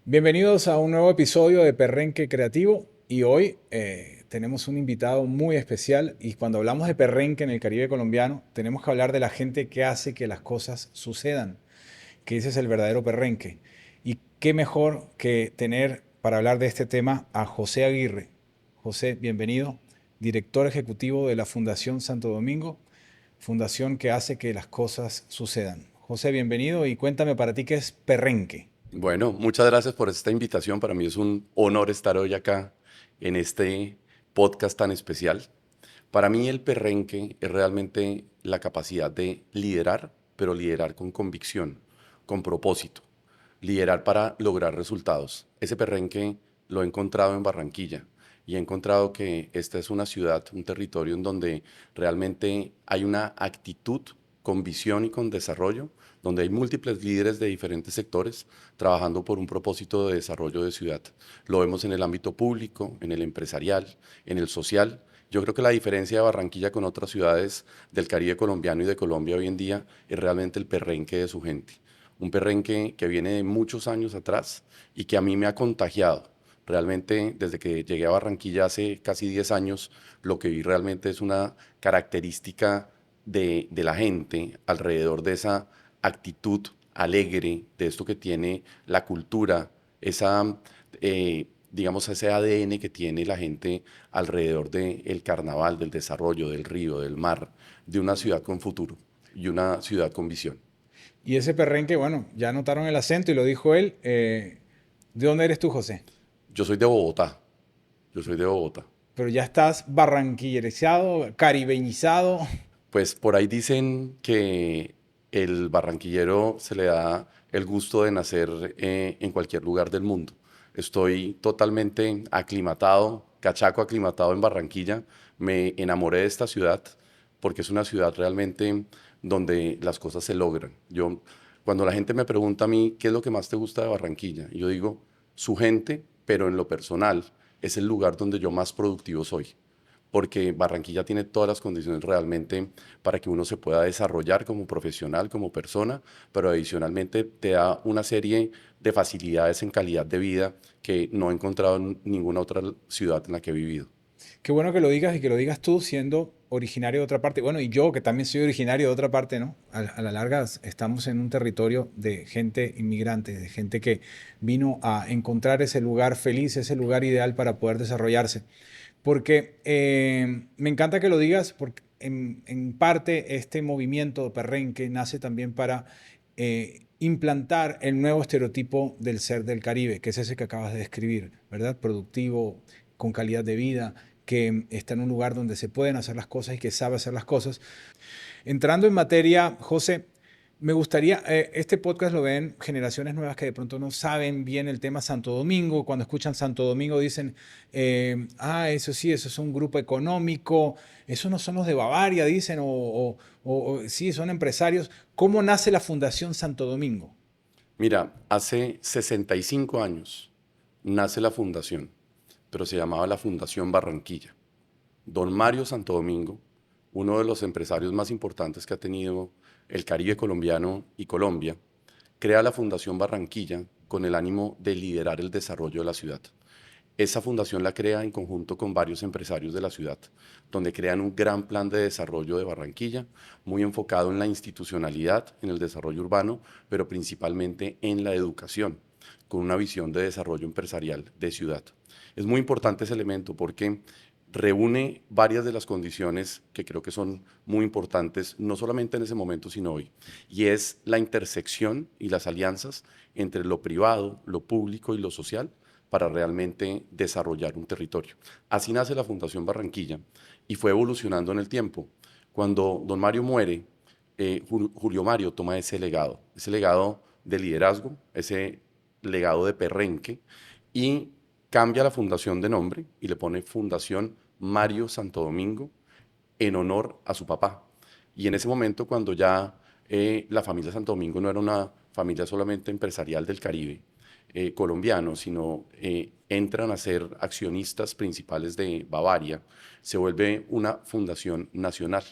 Bienvenidos a un nuevo episodio de Perrenque Creativo y hoy tenemos un invitado muy especial y cuando hablamos de perrenque en el Caribe colombiano tenemos que hablar de la gente que hace que las cosas sucedan, que ese es el verdadero perrenque. Y qué mejor que tener para hablar de este tema a José Aguirre. José, bienvenido, director ejecutivo de la Fundación Santo Domingo, fundación que hace que las cosas sucedan. José, bienvenido y cuéntame para ti qué es perrenque. Bueno, muchas gracias por esta invitación. Para mí es un honor estar hoy acá en este podcast tan especial. Para mí el perrenque es realmente la capacidad de liderar, pero liderar con convicción, con propósito, liderar para lograr resultados. Ese perrenque lo he encontrado en Barranquilla y he encontrado que esta es una ciudad, un territorio en donde realmente hay una actitud con visión y con desarrollo, donde hay múltiples líderes de diferentes sectores trabajando por un propósito de desarrollo de ciudad. Lo vemos en el ámbito público, en el empresarial, en el social. Yo creo que la diferencia de Barranquilla con otras ciudades del Caribe colombiano y de Colombia hoy en día es realmente el perrenque de su gente. Un perrenque que viene de muchos años atrás y que a mí me ha contagiado. Realmente, desde que llegué a Barranquilla hace casi 10 años, lo que vi realmente es una característica de la gente alrededor de esa actitud alegre, de esto que tiene la cultura, esa, digamos, ese ADN que tiene la gente alrededor del carnaval, del desarrollo, del río, del mar, de una ciudad con futuro y una ciudad con visión. Y ese perrenque, bueno, ya notaron el acento y lo dijo él. ¿De dónde eres tú, José? Yo soy de Bogotá, yo soy de Bogotá. Pero ya estás barranquillerizado, caribeñizado. Pues por ahí dicen que el barranquillero se le da el gusto de nacer en cualquier lugar del mundo. Estoy totalmente aclimatado, cachaco aclimatado en Barranquilla. Me enamoré de esta ciudad porque es una ciudad realmente donde las cosas se logran. Cuando la gente me pregunta a mí qué es lo que más te gusta de Barranquilla, yo digo su gente, pero en lo personal es el lugar donde yo más productivo soy porque Barranquilla tiene todas las condiciones realmente para que uno se pueda desarrollar como profesional, como persona, pero adicionalmente te da una serie de facilidades en calidad de vida que no he encontrado en ninguna otra ciudad en la que he vivido. Qué bueno que lo digas y que lo digas tú siendo originario de otra parte. Bueno, y yo que también soy originario de otra parte, ¿no? A la larga estamos en un territorio de gente inmigrante, de gente que vino a encontrar ese lugar feliz, ese lugar ideal para poder desarrollarse. Porque me encanta que lo digas, porque en parte este movimiento perrenque nace también para implantar el nuevo estereotipo del ser del Caribe, que es ese que acabas de describir, ¿verdad? Productivo, con calidad de vida, que está en un lugar donde se pueden hacer las cosas y que sabe hacer las cosas. Entrando en materia, José, me gustaría, este podcast lo ven generaciones nuevas que de pronto no saben bien el tema Santo Domingo. Cuando escuchan Santo Domingo dicen, eso sí, eso es un grupo económico, eso no son los de Bavaria, dicen, o sí, son empresarios. ¿Cómo nace la Fundación Santo Domingo? Mira, hace 65 años nace la fundación, pero se llamaba la Fundación Barranquilla. Don Mario Santo Domingo, uno de los empresarios más importantes que ha tenido el Caribe colombiano y Colombia, crea la Fundación Barranquilla con el ánimo de liderar el desarrollo de la ciudad. Esa fundación la crea en conjunto con varios empresarios de la ciudad, donde crean un gran plan de desarrollo de Barranquilla, muy enfocado en la institucionalidad, en el desarrollo urbano, pero principalmente en la educación, con una visión de desarrollo empresarial de ciudad. Es muy importante ese elemento porque reúne varias de las condiciones que creo que son muy importantes, no solamente en ese momento, sino hoy, y es la intersección y las alianzas entre lo privado, lo público y lo social para realmente desarrollar un territorio. Así nace la Fundación Barranquilla y fue evolucionando en el tiempo. Cuando don Mario muere, Julio Mario toma ese legado de liderazgo, ese legado de perrenque, y cambia la fundación de nombre y le pone Fundación Mario Santo Domingo en honor a su papá. Y en ese momento, cuando ya la familia Santo Domingo no era una familia solamente empresarial del Caribe colombiano, sino entran a ser accionistas principales de Bavaria, se vuelve una fundación nacional.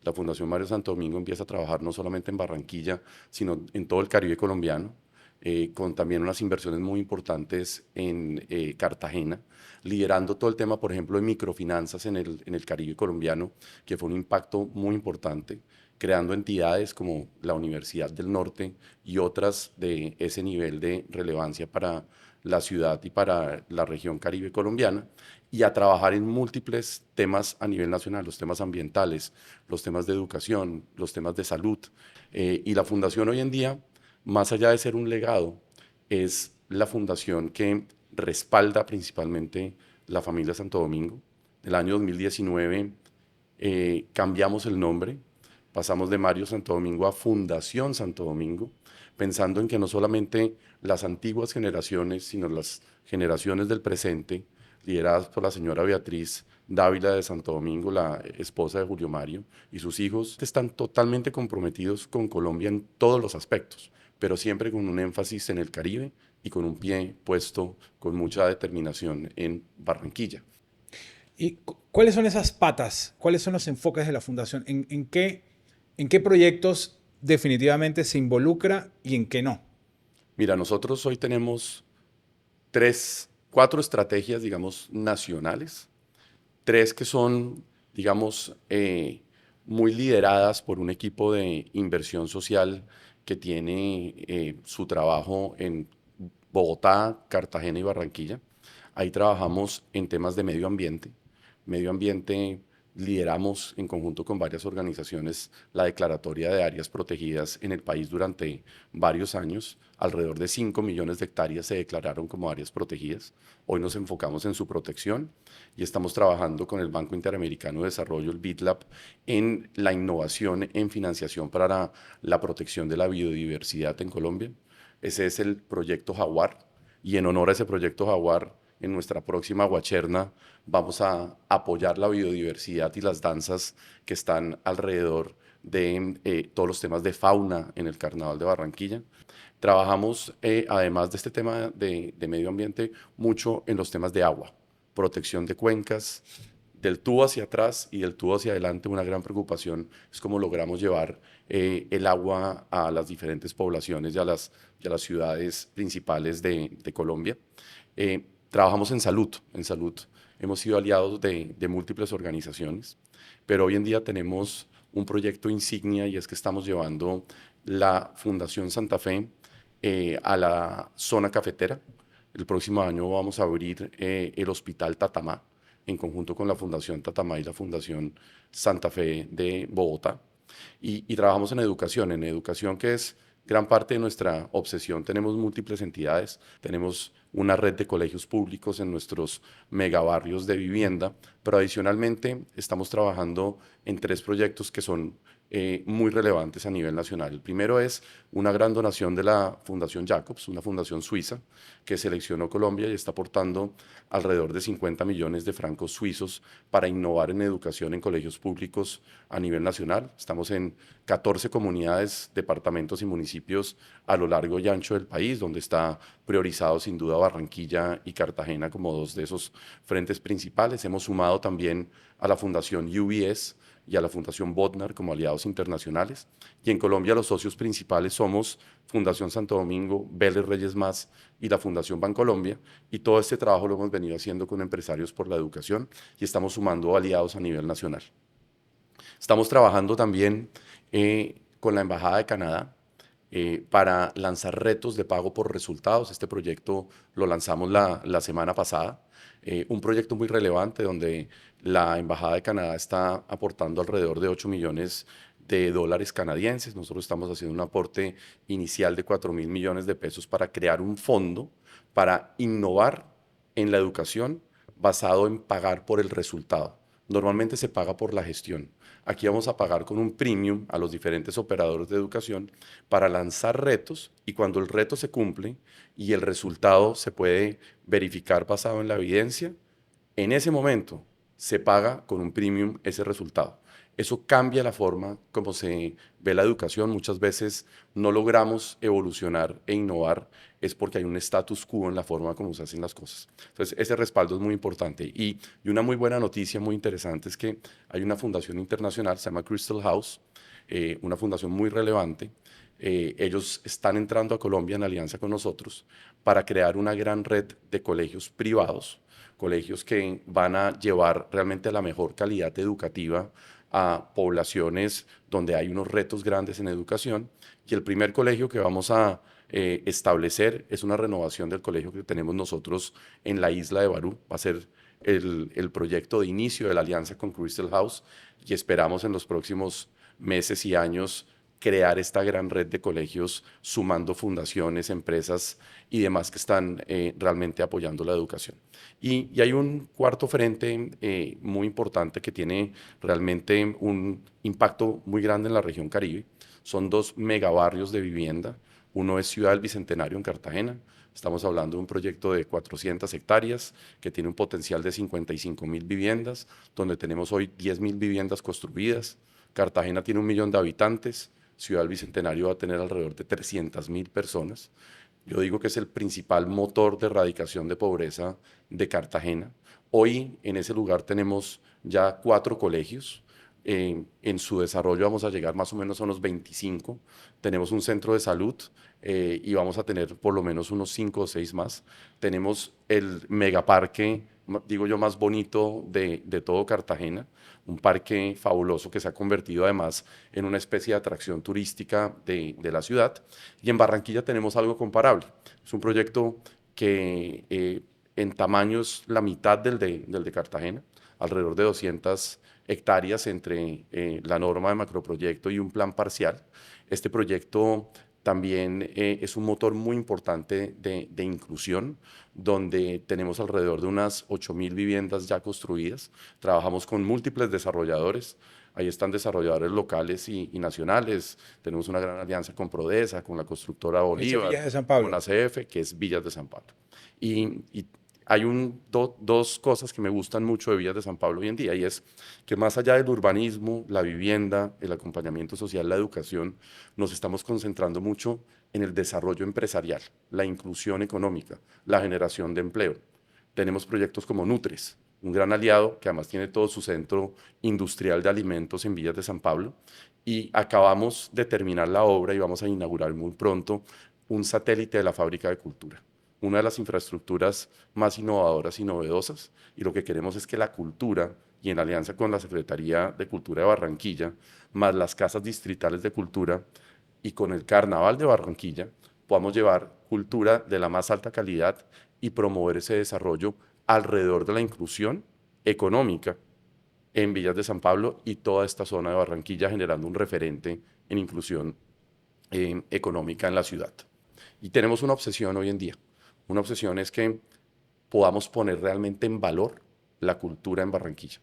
La Fundación Mario Santo Domingo empieza a trabajar no solamente en Barranquilla, sino en todo el Caribe colombiano, con también unas inversiones muy importantes en Cartagena, liderando todo el tema, por ejemplo, de microfinanzas en el Caribe colombiano, que fue un impacto muy importante, creando entidades como la Universidad del Norte y otras de ese nivel de relevancia para la ciudad y para la región Caribe colombiana, y a trabajar en múltiples temas a nivel nacional, los temas ambientales, los temas de educación, los temas de salud. Y la fundación hoy en día, más allá de ser un legado, es la fundación que respalda principalmente la familia Santo Domingo. El año 2019 cambiamos el nombre, pasamos de Mario Santo Domingo a Fundación Santo Domingo, pensando en que no solamente las antiguas generaciones, sino las generaciones del presente, lideradas por la señora Beatriz Dávila de Santo Domingo, la esposa de Julio Mario, y sus hijos, están totalmente comprometidos con Colombia en todos los aspectos, pero siempre con un énfasis en el Caribe y con un pie puesto con mucha determinación en Barranquilla. ¿Y cuáles son esas patas? ¿Cuáles son los enfoques de la fundación? En qué proyectos definitivamente se involucra y en qué no? Mira, nosotros hoy tenemos cuatro estrategias, digamos, nacionales, tres que son, digamos, muy lideradas por un equipo de inversión social que tiene su trabajo en Bogotá, Cartagena y Barranquilla. Ahí trabajamos en temas de medio ambiente. Medio ambiente, lideramos en conjunto con varias organizaciones la declaratoria de áreas protegidas en el país durante varios años. Alrededor de 5 millones de hectáreas se declararon como áreas protegidas. Hoy nos enfocamos en su protección y estamos trabajando con el Banco Interamericano de Desarrollo, el BIDLAB, en la innovación en financiación para la protección de la biodiversidad en Colombia. Ese es el proyecto Jaguar, y en honor a ese proyecto Jaguar, en nuestra próxima Guacherna vamos a apoyar la biodiversidad y las danzas que están alrededor de todos los temas de fauna en el Carnaval de Barranquilla. Trabajamos, además de este tema de medio ambiente, mucho en los temas de agua, protección de cuencas, del tubo hacia atrás y del tubo hacia adelante. Una gran preocupación es cómo logramos llevar el agua a las diferentes poblaciones y a las ciudades principales de Colombia. Trabajamos en salud. En salud hemos sido aliados de múltiples organizaciones, pero hoy en día tenemos un proyecto insignia, y es que estamos llevando la Fundación Santa Fe a la zona cafetera. El próximo año vamos a abrir el Hospital Tatamá, en conjunto con la Fundación Tatamá y la Fundación Santa Fe de Bogotá. Y trabajamos en educación, que es gran parte de nuestra obsesión. Tenemos múltiples entidades, tenemos una red de colegios públicos en nuestros megabarrios de vivienda, pero adicionalmente estamos trabajando en tres proyectos que son muy relevantes a nivel nacional. El primero es una gran donación de la Fundación Jacobs, una fundación suiza que seleccionó Colombia y está aportando alrededor de 50 millones de francos suizos para innovar en educación en colegios públicos a nivel nacional. Estamos en 14 comunidades, departamentos y municipios a lo largo y ancho del país, donde está priorizado sin duda Barranquilla y Cartagena como dos de esos frentes principales. Hemos sumado también a la Fundación UBS y a la Fundación Bodnar como aliados internacionales. Y en Colombia los socios principales somos Fundación Santo Domingo, Vélez Reyes Más y la Fundación Bancolombia. Y todo este trabajo lo hemos venido haciendo con Empresarios por la Educación y estamos sumando aliados a nivel nacional. Estamos trabajando también con la Embajada de Canadá para lanzar retos de pago por resultados. Este proyecto lo lanzamos la semana pasada. Un proyecto muy relevante donde la Embajada de Canadá está aportando alrededor de 8 millones de dólares canadienses. Nosotros estamos haciendo un aporte inicial de 4.000 millones de pesos para crear un fondo para innovar en la educación basado en pagar por el resultado. Normalmente se paga por la gestión. Aquí vamos a pagar con un premium a los diferentes operadores de educación para lanzar retos, y cuando el reto se cumple y el resultado se puede verificar basado en la evidencia, en ese momento se paga con un premium ese resultado. Eso cambia la forma como se ve la educación. Muchas veces no logramos evolucionar e innovar es porque hay un status quo en la forma como se hacen las cosas. Entonces, ese respaldo es muy importante. Y una muy buena noticia, muy interesante, es que hay una fundación internacional, se llama Crystal House, una fundación muy relevante, ellos están entrando a Colombia en alianza con nosotros para crear una gran red de colegios privados, colegios que van a llevar realmente a la mejor calidad educativa a poblaciones donde hay unos retos grandes en educación. Y el primer colegio que vamos a establecer es una renovación del colegio que tenemos nosotros en la isla de Barú. Va a ser el proyecto de inicio de la alianza con Crystal House y esperamos en los próximos meses y años crear esta gran red de colegios sumando fundaciones, empresas y demás que están realmente apoyando la educación. Y hay un cuarto frente muy importante que tiene realmente un impacto muy grande en la región Caribe. Son dos megabarrios de vivienda. Uno es Ciudad del Bicentenario en Cartagena. Estamos hablando de un proyecto de 400 hectáreas que tiene un potencial de 55.000 viviendas, donde tenemos hoy 10.000 viviendas construidas. Cartagena tiene 1 millón de habitantes. Ciudad del Bicentenario va a tener alrededor de 300.000 personas. Yo digo que es el principal motor de erradicación de pobreza de Cartagena. Hoy en ese lugar tenemos ya 4 colegios. En su desarrollo vamos a llegar más o menos a unos 25. Tenemos un centro de salud y vamos a tener por lo menos unos 5 o 6 más. Tenemos el megaparque, digo yo, más bonito de todo Cartagena, un parque fabuloso que se ha convertido además en una especie de atracción turística de la ciudad. Y en Barranquilla tenemos algo comparable. Es un proyecto que en tamaño es la mitad del de Cartagena, alrededor de 200 hectáreas entre la norma de macroproyecto y un plan parcial. Este proyecto también es un motor muy importante de inclusión, donde tenemos alrededor de unas 8.000 viviendas ya construidas. Trabajamos con múltiples desarrolladores. Ahí están desarrolladores locales y nacionales. Tenemos una gran alianza con Prodesa, con la constructora Bolívar, Villas de San Pablo. con ACF, que es Villas de San Pablo. Y hay dos cosas que me gustan mucho de Villas de San Pablo hoy en día, y es que más allá del urbanismo, la vivienda, el acompañamiento social, la educación, nos estamos concentrando mucho en el desarrollo empresarial, la inclusión económica, la generación de empleo. Tenemos proyectos como Nutres, un gran aliado que además tiene todo su centro industrial de alimentos en Villas de San Pablo, y acabamos de terminar la obra y vamos a inaugurar muy pronto un satélite de la Fábrica de Cultura, una de las infraestructuras más innovadoras y novedosas, y lo que queremos es que la cultura, y en alianza con la Secretaría de Cultura de Barranquilla, más las casas distritales de cultura y con el Carnaval de Barranquilla, podamos llevar cultura de la más alta calidad y promover ese desarrollo alrededor de la inclusión económica en Villas de San Pablo y toda esta zona de Barranquilla, generando un referente en inclusión económica en la ciudad. Y tenemos una obsesión hoy en día. Una obsesión es que podamos poner realmente en valor la cultura en Barranquilla.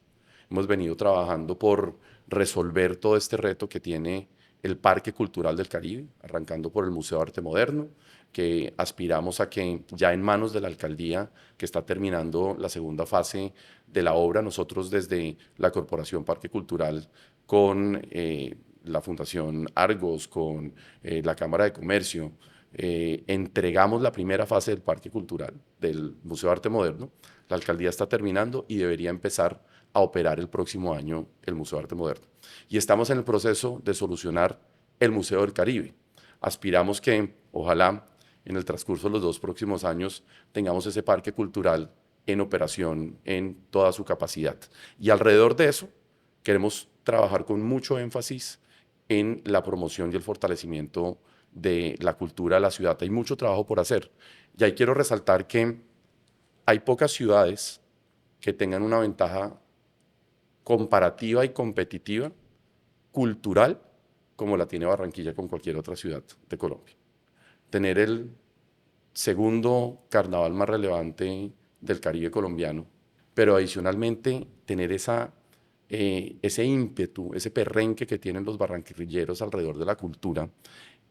Hemos venido trabajando por resolver todo este reto que tiene el Parque Cultural del Caribe, arrancando por el Museo de Arte Moderno, que aspiramos a que ya en manos de la alcaldía, que está terminando la segunda fase de la obra, nosotros desde la Corporación Parque Cultural con la Fundación Argos, con la Cámara de Comercio, entregamos la primera fase del Parque Cultural del Museo de Arte Moderno. La alcaldía está terminando y debería empezar a operar el próximo año el Museo de Arte Moderno. Y estamos en el proceso de solucionar el Museo del Caribe. Aspiramos que, ojalá, en el transcurso de los 2 próximos años tengamos ese parque cultural en operación en toda su capacidad. Y alrededor de eso queremos trabajar con mucho énfasis en la promoción y el fortalecimiento de la cultura de la ciudad. Hay mucho trabajo por hacer. Y ahí quiero resaltar que hay pocas ciudades que tengan una ventaja comparativa y competitiva cultural como la tiene Barranquilla con cualquier otra ciudad de Colombia. Tener el segundo carnaval más relevante del Caribe colombiano, pero adicionalmente tener ese ímpetu, ese perrenque que tienen los barranquilleros alrededor de la cultura,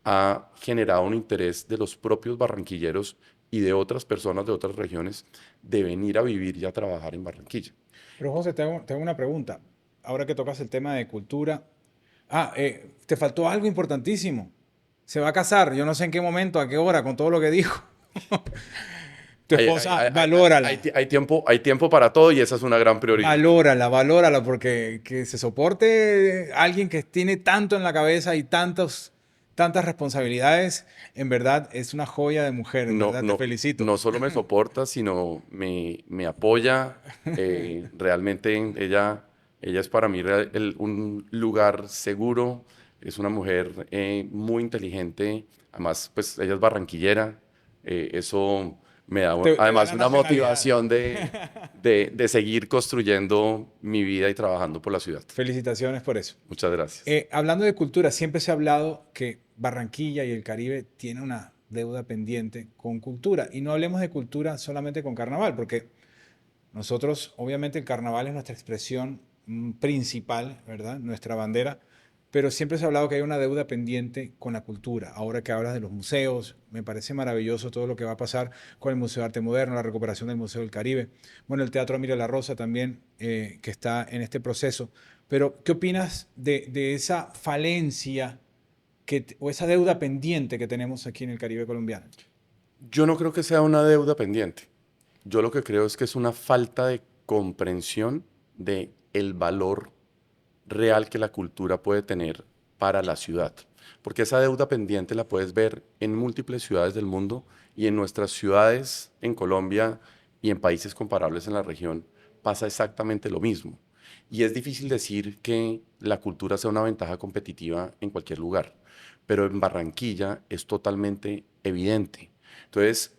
ha generado un interés de los propios barranquilleros y de otras personas de otras regiones de venir a vivir y a trabajar en Barranquilla. Pero José, te hago una pregunta. Ahora que tocas el tema de cultura. Te faltó algo importantísimo. Se va a casar, yo no sé en qué momento, a qué hora, con todo lo que dijo. Tu esposa, valórala. Hay tiempo para todo y esa es una gran prioridad. Valórala, porque que se soporte alguien que tiene tanto en la cabeza y tantos tantas responsabilidades. En verdad, es una joya de mujer, en No, verdad, te no, felicito. no solo me soporta, sino me apoya. Realmente ella es para mí un lugar seguro. Es una mujer muy inteligente. Además, pues ella es barranquillera. Eso me da Te da además la una nacionalidad. motivación de seguir construyendo mi vida y trabajando por la ciudad. Felicitaciones por eso. Muchas gracias. Hablando de cultura, siempre se ha hablado que Barranquilla y el Caribe tienen una deuda pendiente con cultura. Y no hablemos de cultura solamente con carnaval, porque nosotros, obviamente, el carnaval es nuestra expresión principal, ¿verdad? Nuestra bandera. Pero siempre se ha hablado que hay una deuda pendiente con la cultura. Ahora que hablas de los museos, me parece maravilloso todo lo que va a pasar con el Museo de Arte Moderno, la recuperación del Museo del Caribe. Bueno, el Teatro Emilia La Rosa también, que está en este proceso. Pero, ¿qué opinas de esa falencia o esa deuda pendiente que tenemos aquí en el Caribe colombiano? Yo no creo que sea una deuda pendiente. Yo lo que creo es que es una falta de comprensión de el valor real que la cultura puede tener para la ciudad. Porque esa deuda pendiente la puedes ver en múltiples ciudades del mundo y en nuestras ciudades en Colombia y en países comparables en la región pasa exactamente lo mismo. Y es difícil decir que la cultura sea una ventaja competitiva en cualquier lugar, pero en Barranquilla es totalmente evidente. Entonces,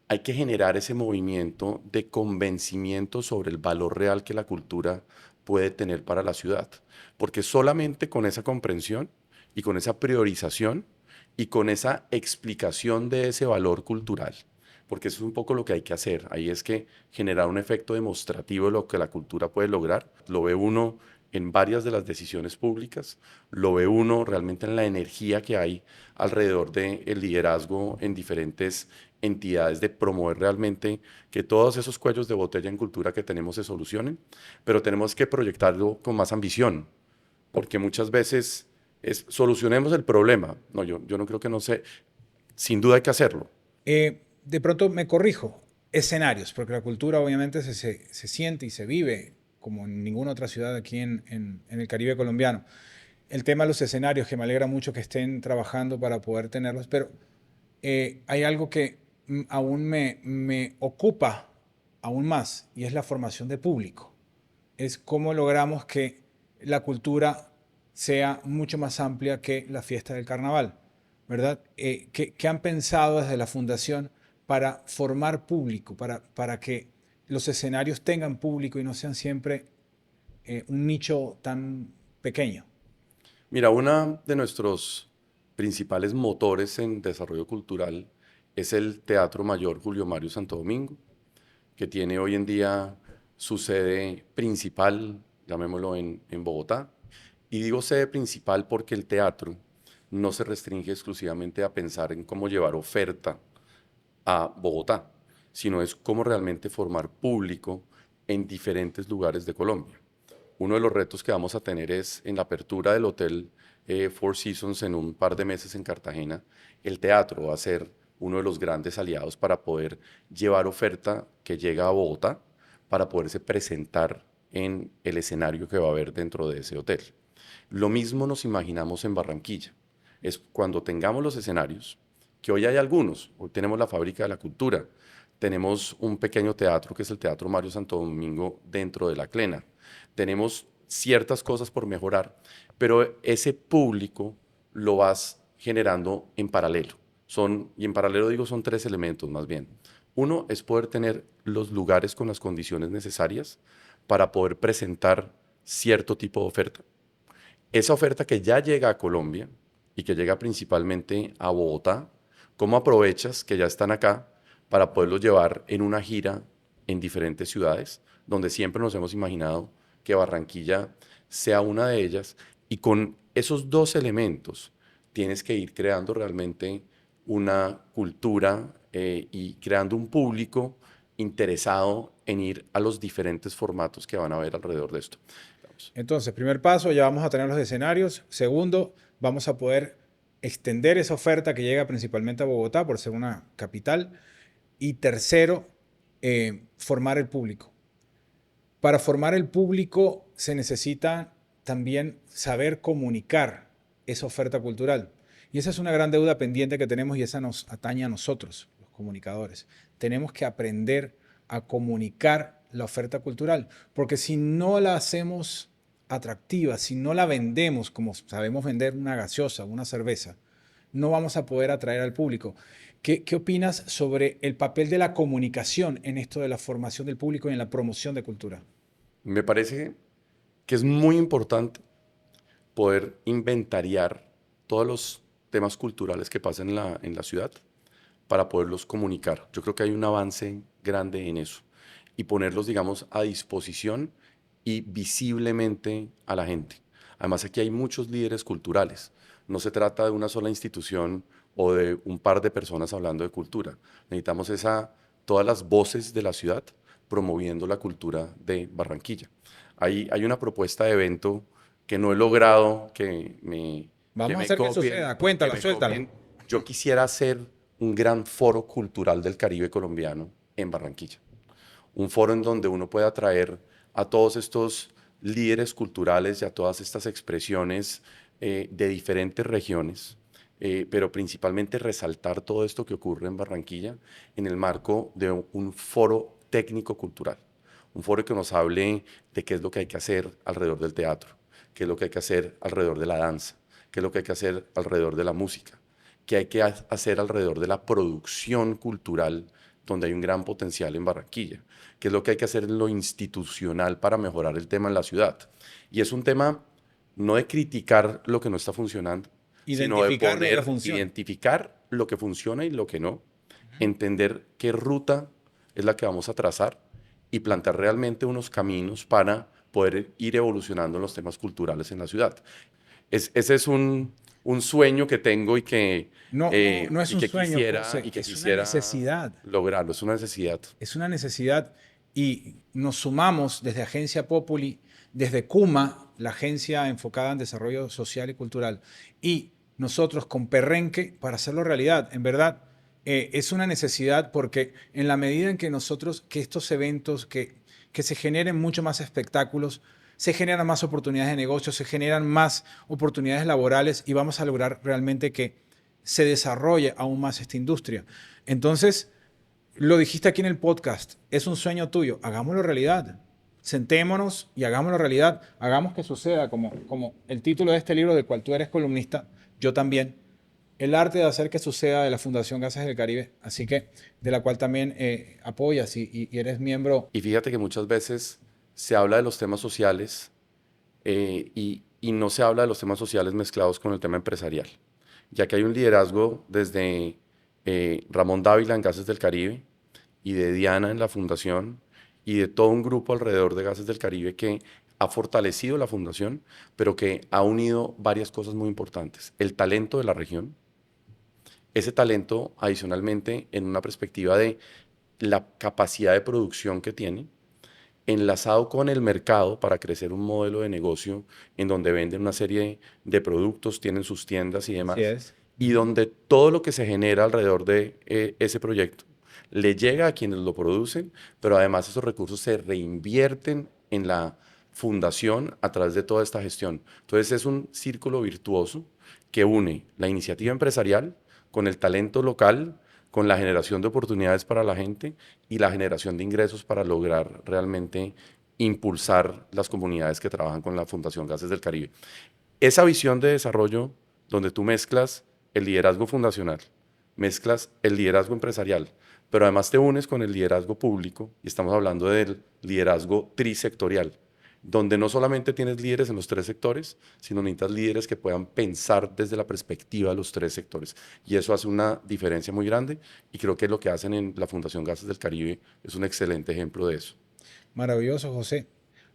hay que generar ese movimiento de convencimiento sobre el valor real que la cultura puede tener para la ciudad, porque solamente con esa comprensión y con esa priorización y con esa explicación de ese valor cultural, porque eso es un poco lo que hay que hacer, ahí es que generar un efecto demostrativo de lo que la cultura puede lograr, lo ve uno en varias de las decisiones públicas, lo ve uno realmente en la energía que hay alrededor del liderazgo en diferentes entidades de promover realmente que todos esos cuellos de botella en cultura que tenemos se solucionen, pero tenemos que proyectarlo con más ambición, porque muchas veces es solucionemos el problema. No, yo no creo que no sé, sin duda hay que hacerlo. De pronto me corrijo, escenarios, porque la cultura obviamente se siente y se vive como en ninguna otra ciudad aquí en el Caribe colombiano. El tema de los escenarios, que me alegra mucho que estén trabajando para poder tenerlos, pero hay algo que aún me ocupa aún más y es la formación de público. Es cómo logramos que la cultura sea mucho más amplia que la fiesta del carnaval, ¿verdad? ¿Qué han pensado desde la fundación para formar público, para que los escenarios tengan público y no sean siempre un nicho tan pequeño? Mira, uno de nuestros principales motores en desarrollo cultural es el Teatro Mayor Julio Mario Santo Domingo, que tiene hoy en día su sede principal, llamémoslo en Bogotá. Y digo sede principal porque el teatro no se restringe exclusivamente a pensar en cómo llevar oferta a Bogotá, sino es cómo realmente formar público en diferentes lugares de Colombia. Uno de los retos que vamos a tener es en la apertura del hotel Four Seasons en un par de meses en Cartagena, el teatro va a ser uno de los grandes aliados para poder llevar oferta que llega a Bogotá para poderse presentar en el escenario que va a haber dentro de ese hotel. Lo mismo nos imaginamos en Barranquilla. Es cuando tengamos los escenarios, que hoy hay algunos, hoy tenemos la Fábrica de la Cultura, tenemos un pequeño teatro que es el Teatro Mario Santo Domingo dentro de la Clena, tenemos ciertas cosas por mejorar, pero ese público lo vas generando en paralelo. Y en paralelo digo, son tres elementos más bien. Uno es poder tener los lugares con las condiciones necesarias para poder presentar cierto tipo de oferta. Esa oferta que ya llega a Colombia y que llega principalmente a Bogotá, ¿cómo aprovechas que ya están acá para poderlos llevar en una gira en diferentes ciudades, donde siempre nos hemos imaginado que Barranquilla sea una de ellas? Y con esos dos elementos tienes que ir creando realmente una cultura y creando un público interesado en ir a los diferentes formatos que van a haber alrededor de esto. Entonces, primer paso, ya vamos a tener los escenarios. Segundo, vamos a poder extender esa oferta que llega principalmente a Bogotá por ser una capital. Y tercero, formar el público. Para formar el público se necesita también saber comunicar esa oferta cultural. Y esa es una gran deuda pendiente que tenemos y esa nos atañe a nosotros, los comunicadores. Tenemos que aprender a comunicar la oferta cultural, porque si no la hacemos atractiva, si no la vendemos como sabemos vender una gaseosa, una cerveza, no vamos a poder atraer al público. ¿Qué opinas sobre el papel de la comunicación en esto de la formación del público y en la promoción de cultura? Me parece que es muy importante poder inventariar todos los temas culturales que pasan en la ciudad para poderlos comunicar. Yo creo que hay un avance grande en eso y ponerlos, digamos, a disposición y visiblemente a la gente. Además, aquí hay muchos líderes culturales. No se trata de una sola institución o de un par de personas hablando de cultura. Necesitamos todas las voces de la ciudad promoviendo la cultura de Barranquilla. Hay una propuesta de evento que no he logrado que Vamos a me hacer que copien, suceda. que Cuéntala, me suéltala. copien. Yo quisiera hacer un gran foro cultural del Caribe colombiano en Barranquilla. Un foro en donde uno pueda traer a todos estos líderes culturales y a todas estas expresiones de diferentes regiones, pero principalmente resaltar todo esto que ocurre en Barranquilla en el marco de un foro técnico-cultural. Un foro que nos hable de qué es lo que hay que hacer alrededor del teatro, qué es lo que hay que hacer alrededor de la danza, qué es lo que hay que hacer alrededor de la música, qué hay que hacer alrededor de la producción cultural, donde hay un gran potencial en Barranquilla, qué es lo que hay que hacer en lo institucional para mejorar el tema en la ciudad. Y es un tema no de criticar lo que no está funcionando, sino de Identificar lo que poner, funciona. identificar lo que funciona y lo que no, entender qué ruta es la que vamos a trazar y plantear realmente unos caminos para poder ir evolucionando en los temas culturales en la ciudad. Ese es un sueño que tengo No es un sueño, y José, que es una quisiera necesidad. lograrlo. Es una necesidad. Es una necesidad y nos sumamos desde Agencia Populi, desde CUMA, la agencia enfocada en desarrollo social y cultural, y nosotros con Perrenque para hacerlo realidad. En verdad, es una necesidad porque en la medida en que nosotros, que estos eventos, que se generen mucho más espectáculos, se generan más oportunidades de negocio, se generan más oportunidades laborales y vamos a lograr realmente que se desarrolle aún más esta industria. Entonces, lo dijiste aquí en el podcast, es un sueño tuyo, hagámoslo realidad. Sentémonos y hagámoslo realidad, hagamos que suceda, como el título de este libro del cual tú eres columnista, yo también, el arte de hacer que suceda de la Fundación Gases del Caribe, así que de la cual también apoyas y eres miembro. Y fíjate que muchas veces se habla de los temas sociales y no se habla de los temas sociales mezclados con el tema empresarial, ya que hay un liderazgo desde Ramón Dávila en Gases del Caribe y de Diana en la fundación y de todo un grupo alrededor de Gases del Caribe que ha fortalecido la fundación, pero que ha unido varias cosas muy importantes. El talento de la región, ese talento adicionalmente en una perspectiva de la capacidad de producción que tiene, enlazado con el mercado para crecer un modelo de negocio en donde venden una serie de productos, tienen sus tiendas y Así demás, es. y donde todo lo que se genera alrededor de ese proyecto le llega a quienes lo producen, pero además esos recursos se reinvierten en la fundación a través de toda esta gestión. Entonces es un círculo virtuoso que une la iniciativa empresarial con el talento local, con la generación de oportunidades para la gente y la generación de ingresos para lograr realmente impulsar las comunidades que trabajan con la Fundación Gases del Caribe. Esa visión de desarrollo donde tú mezclas el liderazgo fundacional, mezclas el liderazgo empresarial, pero además te unes con el liderazgo público, y estamos hablando del liderazgo trisectorial, donde no solamente tienes líderes en los tres sectores, sino necesitas líderes que puedan pensar desde la perspectiva de los tres sectores. Y eso hace una diferencia muy grande y creo que lo que hacen en la Fundación Gases del Caribe es un excelente ejemplo de eso. Maravilloso, José.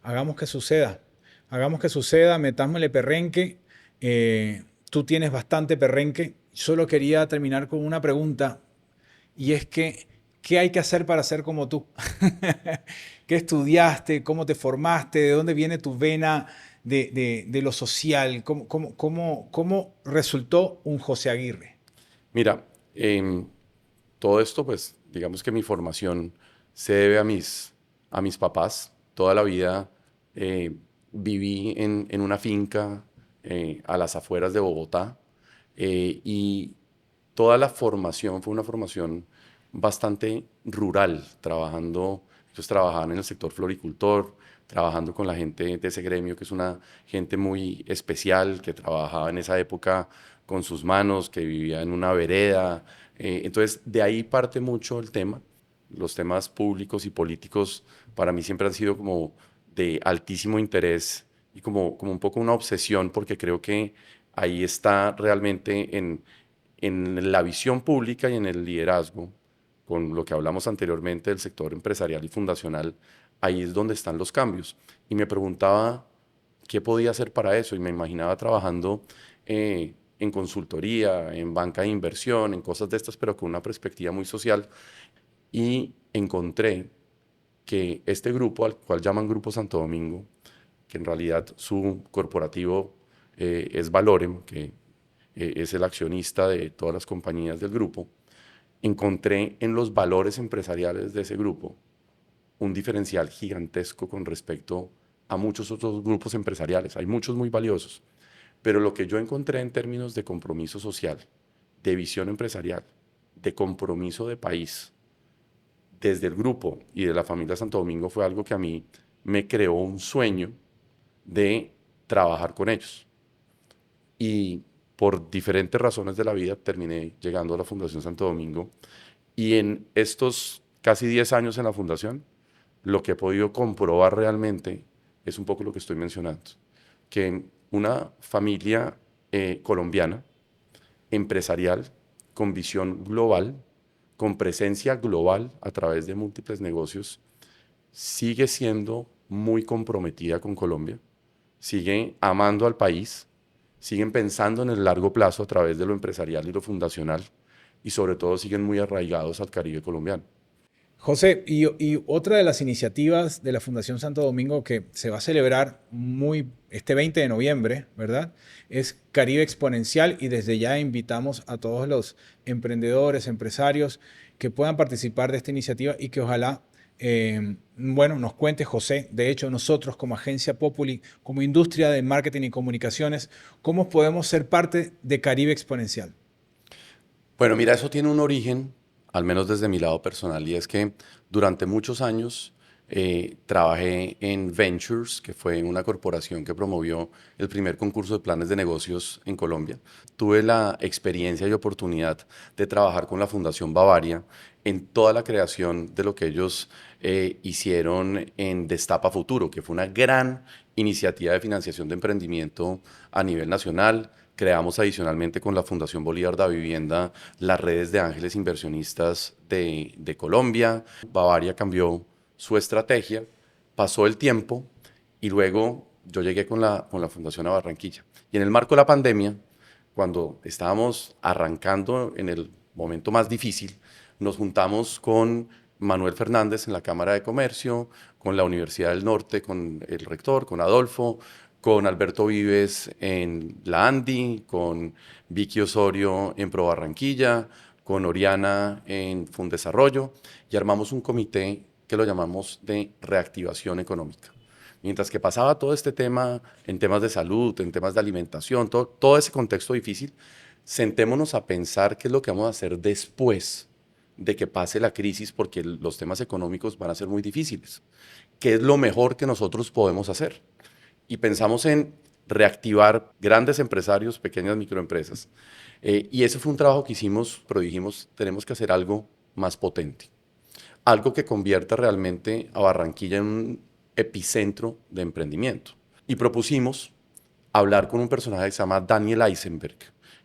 Hagamos que suceda. Hagamos que suceda, metámosle perrenque. Tú tienes bastante perrenque. Solo quería terminar con una pregunta y es que, ¿qué hay que hacer para ser como tú? ¿Qué estudiaste? ¿Cómo te formaste? ¿De dónde viene tu vena de lo social? ¿Cómo resultó un José Aguirre? Mira, todo esto, pues, digamos que mi formación se debe a mis papás. Toda la vida viví en una finca a las afueras de Bogotá. Y toda la formación fue una formación bastante rural, trabajando, ellos trabajaban en el sector floricultor, trabajando con la gente de ese gremio, que es una gente muy especial, que trabajaba en esa época con sus manos, que vivía en una vereda. Entonces, de ahí parte mucho el tema. Los temas públicos y políticos para mí siempre han sido como de altísimo interés y como un poco una obsesión, porque creo que ahí está realmente en la visión pública y en el liderazgo, con lo que hablamos anteriormente del sector empresarial y fundacional, ahí es donde están los cambios. Y me preguntaba qué podía hacer para eso y me imaginaba trabajando en consultoría, en banca de inversión, en cosas de estas, pero con una perspectiva muy social. Y encontré que este grupo, al cual llaman Grupo Santo Domingo, que en realidad su corporativo es Valorem, que es el accionista de todas las compañías del grupo, encontré en los valores empresariales de ese grupo un diferencial gigantesco con respecto a muchos otros grupos empresariales. Hay muchos muy valiosos, pero lo que yo encontré en términos de compromiso social, de visión empresarial, de compromiso de país, desde el grupo y de la familia Santo Domingo fue algo que a mí me creó un sueño de trabajar con ellos. Y por diferentes razones de la vida terminé llegando a la Fundación Santo Domingo. Y en estos casi 10 años en la Fundación, lo que he podido comprobar realmente es un poco lo que estoy mencionando, que una familia colombiana, empresarial, con visión global, con presencia global a través de múltiples negocios, sigue siendo muy comprometida con Colombia, sigue amando al país, siguen pensando en el largo plazo a través de lo empresarial y lo fundacional y sobre todo siguen muy arraigados al Caribe colombiano. José, y otra de las iniciativas de la Fundación Santo Domingo que se va a celebrar este 20 de noviembre, ¿verdad? Es Caribe Exponencial y desde ya invitamos a todos los emprendedores, empresarios que puedan participar de esta iniciativa y que ojalá, bueno, nos cuente José. De hecho, nosotros como Agencia Populi, como industria de marketing y comunicaciones, ¿cómo podemos ser parte de Caribe Exponencial? Bueno, mira, eso tiene un origen, al menos desde mi lado personal, y es que durante muchos años trabajé en Ventures, que fue una corporación que promovió el primer concurso de planes de negocios en Colombia. Tuve la experiencia y oportunidad de trabajar con la Fundación Bavaria en toda la creación de lo que ellos hicieron en Destapa Futuro, que fue una gran iniciativa de financiación de emprendimiento a nivel nacional. Creamos adicionalmente con la Fundación Bolívar da Vivienda las redes de ángeles inversionistas de Colombia. Bavaria cambió su estrategia, pasó el tiempo y luego yo llegué con la Fundación a Barranquilla. Y en el marco de la pandemia, cuando estábamos arrancando en el momento más difícil, nos juntamos con Manuel Fernández en la Cámara de Comercio, con la Universidad del Norte, con el rector, con Adolfo, con Alberto Vives en la ANDI, con Vicky Osorio en Pro Barranquilla, con Oriana en Fundesarrollo, y armamos un comité que lo llamamos de reactivación económica. Mientras que pasaba todo este tema en temas de salud, en temas de alimentación, todo ese contexto difícil, sentémonos a pensar qué es lo que vamos a hacer después de que pase la crisis, porque los temas económicos van a ser muy difíciles. ¿Qué es lo mejor que nosotros podemos hacer? Y pensamos en reactivar grandes empresarios, pequeñas microempresas. Y ese fue un trabajo que hicimos, pero dijimos, tenemos que hacer algo más potente, algo que convierta realmente a Barranquilla en un epicentro de emprendimiento. Y propusimos hablar con un personaje que se llama Daniel Eisenberg,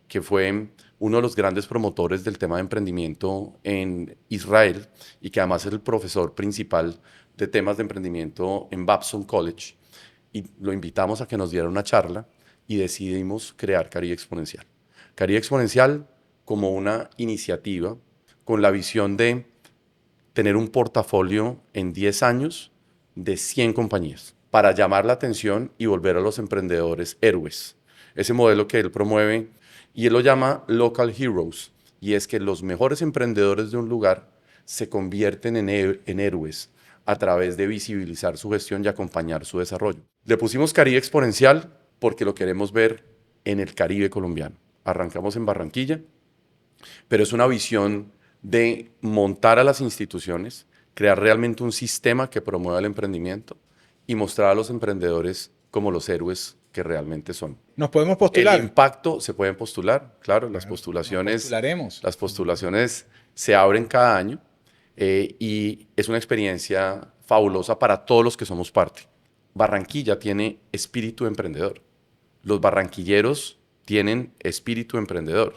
que fue uno de los grandes promotores del tema de emprendimiento en Israel y que además es el profesor principal de temas de emprendimiento en Babson College. Y lo invitamos a que nos diera una charla y decidimos crear Caribe Exponencial. Caribe Exponencial como una iniciativa con la visión de tener un portafolio en 10 años de 100 compañías para llamar la atención y volver a los emprendedores héroes. Ese modelo que él promueve y él lo llama Local Heroes, y es que los mejores emprendedores de un lugar se convierten en héroes a través de visibilizar su gestión y acompañar su desarrollo. Le pusimos Caribe Exponencial porque lo queremos ver en el Caribe colombiano. arrancamos en Barranquilla, pero es una visión de montar a las instituciones, crear realmente un sistema que promueva el emprendimiento y mostrar a los emprendedores como los héroes que realmente son. ¿Nos podemos postular? El impacto se pueden postular, claro, las postulaciones se abren cada año y es una experiencia fabulosa para todos los que somos parte. Barranquilla tiene espíritu emprendedor. Los barranquilleros tienen espíritu emprendedor.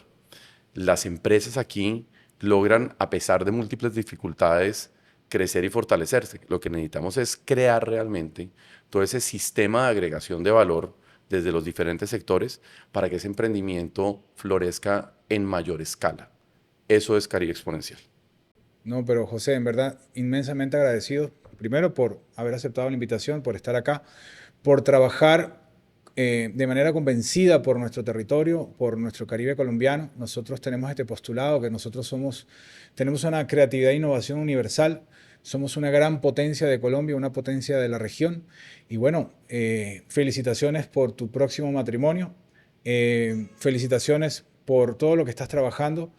Las empresas aquí logran, a pesar de múltiples dificultades, crecer y fortalecerse. Lo que necesitamos es crear realmente todo ese sistema de agregación de valor desde los diferentes sectores para que ese emprendimiento florezca en mayor escala. Eso es Caribe Exponencial. No, pero José, en verdad, inmensamente agradecido, primero por haber aceptado la invitación, por estar acá, por trabajar de manera convencida por nuestro territorio, por nuestro Caribe colombiano. Nosotros tenemos este postulado que nosotros tenemos una creatividad e innovación universal, somos una gran potencia de Colombia, una potencia de la región. Y bueno, felicitaciones por tu próximo matrimonio, felicitaciones por todo lo que estás trabajando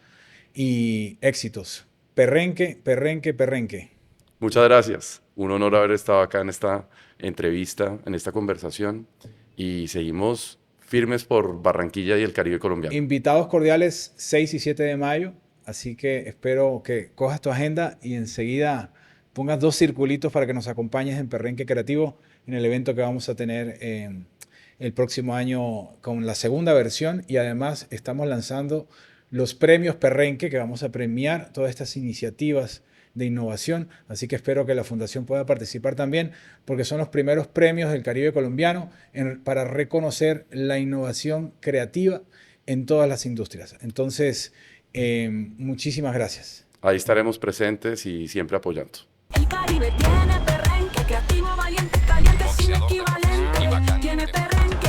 y éxitos. Perrenque, perrenque, perrenque. Muchas gracias. Un honor haber estado acá en esta entrevista, en esta conversación. Y seguimos firmes por Barranquilla y el Caribe colombiano. Invitados cordiales 6 y 7 de mayo. Así que espero que cojas tu agenda y enseguida pongas 2 circulitos para que nos acompañes en Perrenque Creativo en el evento que vamos a tener el próximo año con la segunda versión. Y además estamos lanzando los premios Perrenque, que vamos a premiar todas estas iniciativas de innovación. Así que espero que la Fundación pueda participar también, porque son los primeros premios del Caribe colombiano para reconocer la innovación creativa en todas las industrias. Entonces, muchísimas gracias. Ahí estaremos presentes y siempre apoyando. El Caribe tiene perrenque, creativo, valiente, caliente, sin equivalente. Tiene perrenque.